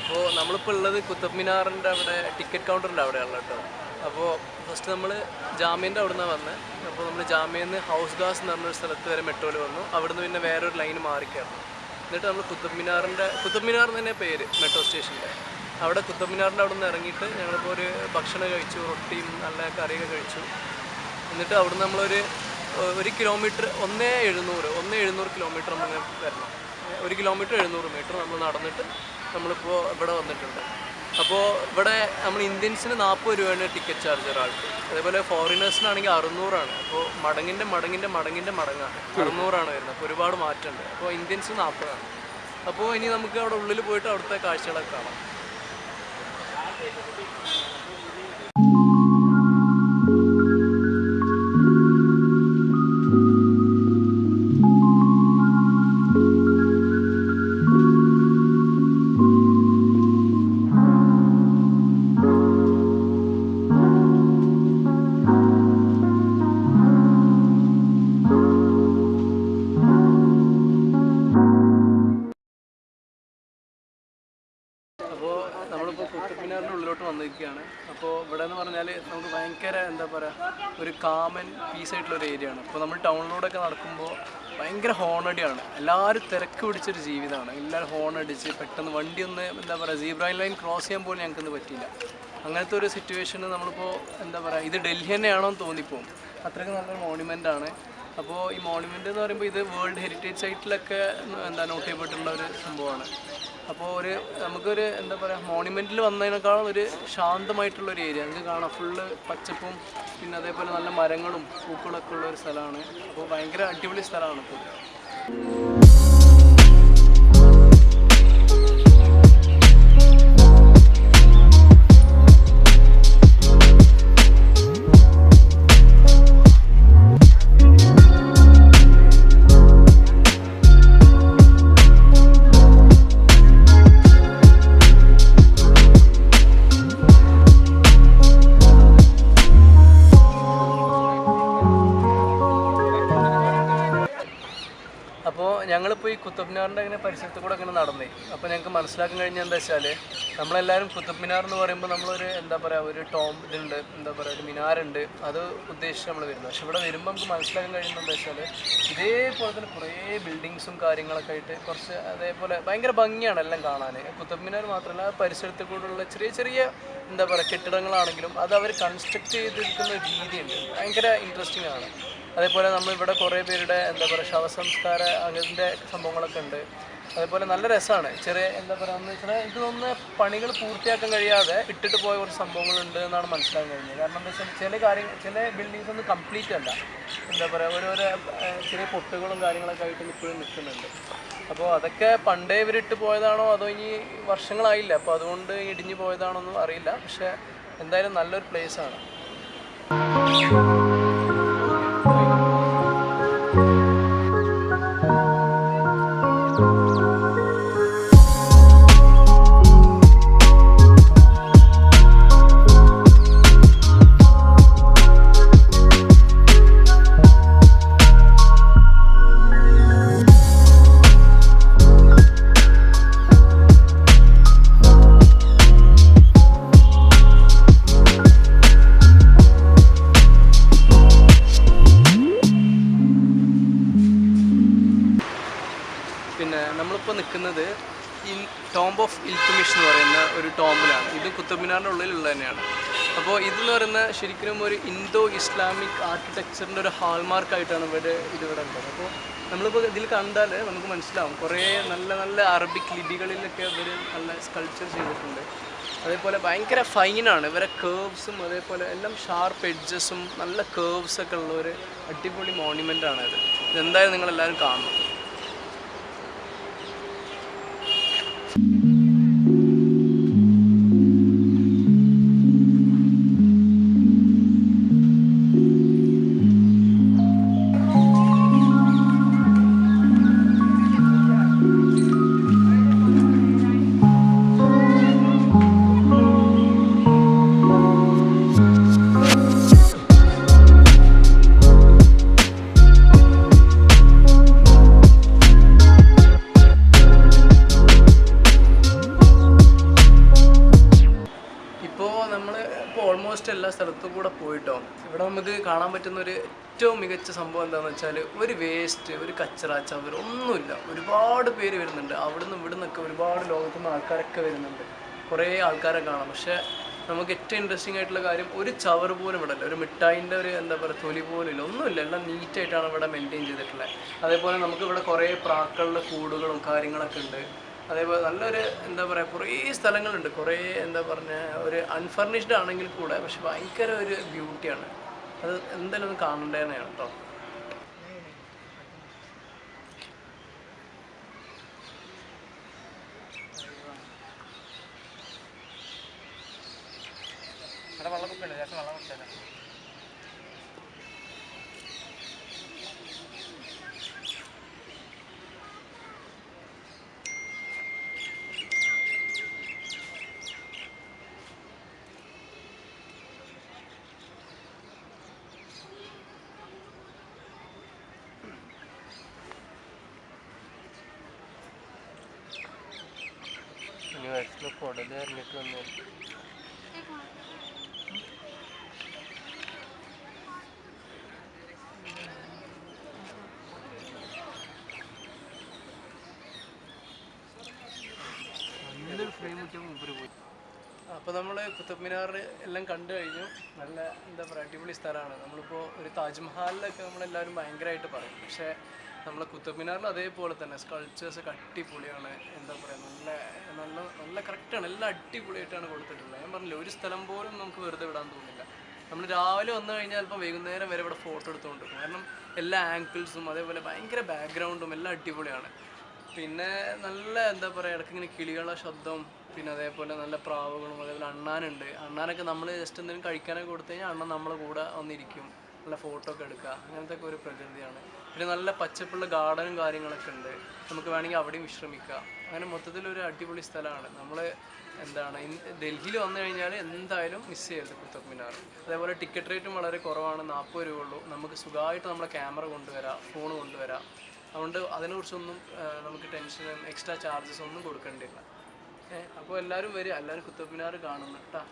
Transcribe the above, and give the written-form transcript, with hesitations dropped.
അപ്പോൾ നമ്മളിപ്പോൾ ഉള്ളത് കുത്തബ് മിനാറിൻ്റെ അവിടെ ടിക്കറ്റ് കൗണ്ടറിൻ്റെ അവിടെയാണ് കേട്ടോ. അപ്പോൾ ഫസ്റ്റ് നമ്മൾ ജാമ്യൻ്റെ അവിടെ നിന്നാണ് വന്നത്. അപ്പോൾ നമ്മൾ ജാമ്യയിൽ നിന്ന് ഹൗസ് ഗാസ് എന്ന് പറഞ്ഞൊരു സ്ഥലത്ത് വരെ മെട്രോയിൽ വന്നു. അവിടുന്ന് പിന്നെ വേറൊരു ലൈൻ മാറിക്കയറുന്നു. എന്നിട്ട് നമ്മൾ കുത്തബ് മിനാർ തന്നെ പേര് മെട്രോ സ്റ്റേഷൻ്റെ അവിടെ കുത്തബ് മിനാറിൻ്റെ അവിടെ നിന്ന് ഇറങ്ങിയിട്ട് ഞങ്ങളിപ്പോൾ ഒരു ഭക്ഷണം കഴിച്ചു, റൊട്ടിയും നല്ല കറിയൊക്കെ കഴിച്ചു. എന്നിട്ട് അവിടുന്ന് നമ്മളൊരു 1 കിലോമീറ്റർ 1700 കിലോമീറ്റർ നമ്മൾ വരണം. 1 കിലോമീറ്റർ 700 മീറ്റർ നമ്മൾ നടന്നിട്ട് നമ്മളിപ്പോൾ ഇവിടെ വന്നിട്ടുണ്ട്. അപ്പോൾ ഇവിടെ നമ്മൾ ഇന്ത്യൻസിന് 40 രൂപയാണ് ടിക്കറ്റ് ചാർജ് ഒരാൾക്ക്. അതേപോലെ ഫോറിനേഴ്സിനാണെങ്കിൽ 600 അപ്പോൾ മടങ്ങിൻ്റെ മടങ്ങാണ് 600 വരുന്നത്. അപ്പോൾ ഒരുപാട് മാറ്റമുണ്ട്. അപ്പോൾ ഇന്ത്യൻസ് 40. അപ്പോൾ ഇനി നമുക്ക് അവിടെ ഉള്ളിൽ പോയിട്ട് അവിടുത്തെ കാഴ്ചകളൊക്കെ കാണാം. അപ്പോൾ നമ്മളിപ്പോൾ കുത്തബ് മിനാറിൻ്റെ ഉള്ളിലോട്ട് വന്നിരിക്കുകയാണ്. അപ്പോൾ ഇവിടെ എന്ന് പറഞ്ഞാൽ നമുക്ക് ഭയങ്കര എന്താ പറയുക, ഒരു കാമൻ പീസായിട്ടുള്ളൊരു ഏരിയ ആണ്. അപ്പോൾ നമ്മൾ ടൗണിലൂടെയൊക്കെ നടക്കുമ്പോൾ ഭയങ്കര ഹോണടിയാണ്. എല്ലാവരും തിരക്ക് പിടിച്ചൊരു ജീവിതമാണ്. എല്ലാവരും ഹോണടിച്ച് പെട്ടെന്ന് വണ്ടിയൊന്ന് എന്താ പറയുക, സീബ്ര ലൈൻ ക്രോസ് ചെയ്യാൻ പോലും ഞങ്ങൾക്കൊന്നും പറ്റിയില്ല. അങ്ങനത്തെ ഒരു സിറ്റുവേഷന് നമ്മളിപ്പോൾ എന്താ പറയുക, ഇത് ഡൽഹി തന്നെയാണോ എന്ന് തോന്നിപ്പോവും. അത്രയ്ക്ക് നല്ലൊരു മോണുമെൻ്റാണ്. അപ്പോൾ ഈ മോണുമെൻ്റ് എന്ന് പറയുമ്പോൾ ഇത് വേൾഡ് ഹെറിറ്റേജ് സൈറ്റിലൊക്കെ നോട്ട് ചെയ്യപ്പെട്ടുള്ള ഒരു സംഭവമാണ്. അപ്പോൾ നമുക്കൊരു എന്താ പറയുക, മോണുമെൻറ്റിൽ വന്നതിനേക്കാളും ഒരു ശാന്തമായിട്ടുള്ളൊരു ഏരിയ നമുക്ക് കാണാം. ഫുള്ള് പച്ചപ്പും പിന്നെ അതേപോലെ നല്ല മരങ്ങളും പൂക്കളൊക്കെ ഉള്ള ഒരു സ്ഥലമാണ്. അപ്പോൾ ഭയങ്കര അടിപൊളി സ്ഥലമാണ് ഇപ്പോൾ. അപ്പോൾ ഞങ്ങളിപ്പോൾ ഈ കുത്തബ് മിനാറിൻ്റെ അങ്ങനെ പരിസരത്ത് കൂടെ അങ്ങനെ നടന്നേ. അപ്പോൾ ഞങ്ങൾക്ക് മനസ്സിലാക്കാൻ കഴിഞ്ഞാൽ എന്താ വെച്ചാൽ, നമ്മളെല്ലാവരും കുത്തബ് മിനാർ എന്ന് പറയുമ്പോൾ നമ്മളൊരു എന്താ പറയുക, ഒരു ഇതുണ്ട്, എന്താ പറയുക, ഒരു മിനാറുണ്ട്, അത് ഉദ്ദേശിച്ച് നമ്മൾ വരുന്നത്. പക്ഷെ ഇവിടെ വരുമ്പോൾ നമുക്ക് മനസ്സിലാക്കാൻ കഴിയുന്നത് എന്താ വെച്ചാൽ, ഇതേപോലെ തന്നെ കുറേ ബിൽഡിങ്സും കാര്യങ്ങളൊക്കെ ആയിട്ട് കുറച്ച് അതേപോലെ ഭയങ്കര ഭംഗിയാണ് എല്ലാം കാണാൻ. കുത്തബ് മിനാർ മാത്രമല്ല, പരിസരത്ത് കൂടെയുള്ള ചെറിയ ചെറിയ എന്താ പറയുക കെട്ടിടങ്ങളാണെങ്കിലും അത് അവർ കൺസ്ട്രക്ട് ചെയ്തിരിക്കുന്ന രീതിയുണ്ട്, ഭയങ്കര ഇൻട്രസ്റ്റിംഗ് ആണ്. അതേപോലെ നമ്മളിവിടെ കുറേ പേരുടെ എന്താ പറയുക ശവസംസ്കാര അങ്ങനത്തെ സംഭവങ്ങളൊക്കെ ഉണ്ട്. അതേപോലെ നല്ല രസമാണ്. ചെറിയ എന്താ പറയുക എന്ന് വെച്ചാൽ ഇതൊന്ന് പണികൾ പൂർത്തിയാക്കാൻ കഴിയാതെ ഇട്ടിട്ട് പോയ കുറച്ച് സംഭവങ്ങളുണ്ട് എന്നാണ് മനസ്സിലാക്കാൻ കഴിഞ്ഞത്. കാരണം എന്താ വെച്ചാൽ ചില ബിൽഡിങ്സ് ഒന്നും കംപ്ലീറ്റ് അല്ല, എന്താ പറയുക, ഓരോരോ ചെറിയ പൊട്ടുകളും കാര്യങ്ങളൊക്കെ ആയിട്ട് ഇപ്പോഴും നിൽക്കുന്നുണ്ട്. അപ്പോൾ അതൊക്കെ പണ്ടേ ഇവരിട്ട് പോയതാണോ അതോ ഇനി വർഷങ്ങളായില്ല, അപ്പോൾ അതുകൊണ്ട് ഇടിഞ്ഞു പോയതാണോ ഒന്നും അറിയില്ല. പക്ഷേ എന്തായാലും നല്ലൊരു പ്ലേസാണ്. പിന്നെ നമ്മളിപ്പോൾ നിൽക്കുന്നത് ടോംബ് ഓഫ് ഇൽത്തുമിഷ് എന്ന് പറയുന്ന ഒരു ടോംബിലാണ്. ഇത് കുത്തബ് മിനാറിൻ്റെ ഉള്ളിലുള്ള തന്നെയാണ്. അപ്പോൾ ഇതെന്ന് പറയുന്ന ശരിക്കും ഒരു ഇന്തോ ഇസ്ലാമിക് ആർക്കിടെക്ചറിൻ്റെ ഒരു ഹാൾമാർക്കായിട്ടാണ് ഇതിവിടെ ഉള്ളത്. അപ്പോൾ നമ്മളിപ്പോൾ ഇതിൽ കണ്ടാൽ നമുക്ക് മനസ്സിലാവും കുറേ നല്ല നല്ല അറബിക് ലിപികളിലൊക്കെ ഇവർ നല്ല സ്കൾപ്ചർ ചെയ്തിട്ടുണ്ട്. അതേപോലെ ഭയങ്കര ഫൈനാണ് ഇവരെ കേർവ്സും, അതേപോലെ എല്ലാം ഷാർപ്പ് എഡ്ജസും നല്ല കേർവ്സൊക്കെ ഉള്ള ഒരു അടിപൊളി മോണ്യുമെൻ്റാണ് ഇത്. ഇതെന്തായാലും നിങ്ങളെല്ലാവരും കാണണം. ഓൾമോസ്റ്റ് എല്ലാ സ്ഥലത്തും കൂടെ പോയിട്ടോ. ഇവിടെ നമുക്ക് കാണാൻ പറ്റുന്ന ഒരു ഏറ്റവും മികച്ച സംഭവം എന്താണെന്ന് വെച്ചാൽ ഒരു വേസ്റ്റ്, ഒരു കച്ചറ ചവർ ഒന്നുമില്ല. ഒരുപാട് പേര് വരുന്നുണ്ട്, അവിടുന്ന് ഇവിടുന്നൊക്കെ ഒരുപാട് ലോകത്തുനിന്ന് ആൾക്കാരൊക്കെ വരുന്നുണ്ട്. കുറേ ആൾക്കാരെ കാണാം. പക്ഷേ നമുക്ക് ഏറ്റവും ഇൻട്രസ്റ്റിംഗ് ആയിട്ടുള്ള കാര്യം ഒരു ചവർ പോലും ഇവിടെ ഇല്ല. ഒരു മിഠായിൻ്റെ ഒരു എന്താ പറയുക തൊലി പോലും ഇല്ല, ഒന്നുമില്ല. എല്ലാം നീറ്റായിട്ടാണ് ഇവിടെ മെയിൻറ്റെയിൻ ചെയ്തിട്ടുള്ളത്. അതേപോലെ നമുക്ക് ഇവിടെ കുറേ പ്രാക്കളുടെ കൂടുകളും കാര്യങ്ങളൊക്കെ ഉണ്ട്. അതേപോലെ നല്ലൊരു എന്താ പറയുക കുറേ സ്ഥലങ്ങളുണ്ട്, കുറേ എന്താ പറഞ്ഞ ഒരു അൺഫർണിഷ്ഡ് ആണെങ്കിൽ കൂടെ പക്ഷെ ഭയങ്കര ഒരു ബ്യൂട്ടിയാണ്. അത് എന്തായാലും ഒന്ന് കാണേണ്ടതാണ് കേട്ടോ. വെള്ളം കുപ്പിയുണ്ട്, ലേശം വെള്ളം കുടിച്ചാൽ യൂണിവേഴ്സിറ്റിയിൽ കുടൽ ഇറങ്ങിയിട്ട് വന്നു. അപ്പോൾ നമ്മൾ കുത്തബ് മിനാർ എല്ലാം കണ്ടു കഴിഞ്ഞു. നല്ല എന്താ പറയുക അടിപൊളി സ്ഥലമാണ്. നമ്മളിപ്പോൾ ഒരു താജ്മഹലിലൊക്കെ നമ്മളെല്ലാവരും ഭയങ്കരമായിട്ട് പറയും, പക്ഷേ നമ്മളെ കുത്തബ് മിനാറിൽ അതേപോലെ തന്നെ സ്കൾപ്ചേഴ്സൊക്കെ അടിപൊളിയാണ്. എന്താ പറയുക നല്ല നല്ല നല്ല കറക്റ്റാണ്, എല്ലാം അടിപൊളിയായിട്ടാണ് കൊടുത്തിട്ടുള്ളത്. ഞാൻ പറഞ്ഞില്ല, ഒരു സ്ഥലം പോലും നമുക്ക് വെറുതെ വിടാൻ തോന്നില്ല. നമ്മൾ രാവിലെ വന്നു കഴിഞ്ഞാൽ ചിലപ്പോൾ വൈകുന്നേരം വരെ ഇവിടെ ഫോട്ടോ എടുത്തുകൊണ്ട് പോകും. കാരണം എല്ലാ ആംഗിൾസും അതേപോലെ ഭയങ്കര ബാക്ക്ഗ്രൗണ്ടും എല്ലാം അടിപൊളിയാണ്. പിന്നെ നല്ല എന്താ പറയുക ഇടയ്ക്കിങ്ങനെ കിളികളുടെ ശബ്ദം, പിന്നെ അതേപോലെ നല്ല പ്രാവുകളും, അതേപോലെ അണ്ണാനുണ്ട്. അണ്ണാനൊക്കെ നമ്മൾ ജസ്റ്റ് എന്തെങ്കിലും കഴിക്കാനൊക്കെ കൊടുത്തു കഴിഞ്ഞാൽ അണ്ണൻ നമ്മളെ കൂടെ വന്നിരിക്കും, നല്ല ഫോട്ടോ ഒക്കെ എടുക്കുക. അങ്ങനത്തെ ഒക്കെ ഒരു പ്രകൃതിയാണ്. പിന്നെ നല്ല പച്ചപ്പുള്ള ഗാർഡനും കാര്യങ്ങളൊക്കെ ഉണ്ട്, നമുക്ക് വേണമെങ്കിൽ അവിടെയും വിശ്രമിക്കാം. അങ്ങനെ മൊത്തത്തിലൊരു അടിപൊളി സ്ഥലമാണ്. നമ്മൾ എന്താണ് ഡൽഹിയിൽ വന്നു കഴിഞ്ഞാൽ എന്തായാലും മിസ് ചെയ്യരുത് കുത്തബ് മിനാർ. അതേപോലെ ടിക്കറ്റ് റേറ്റും വളരെ കുറവാണ്, 40 രൂപ ഉള്ളൂ. നമുക്ക് സുഖമായിട്ട് നമ്മളെ ക്യാമറ കൊണ്ടുവരാം, ഫോൺ കൊണ്ടുവരാം. അതുകൊണ്ട് അതിനെക്കുറിച്ചൊന്നും നമുക്ക് ടെൻഷനും എക്സ്ട്രാ ചാർജസ് ഒന്നും കൊടുക്കേണ്ടില്ല. അപ്പോൾ എല്ലാവരും വരിക, എല്ലാവരും കുത്തബ് മിനാർ കാണുന്നു കേട്ടോ.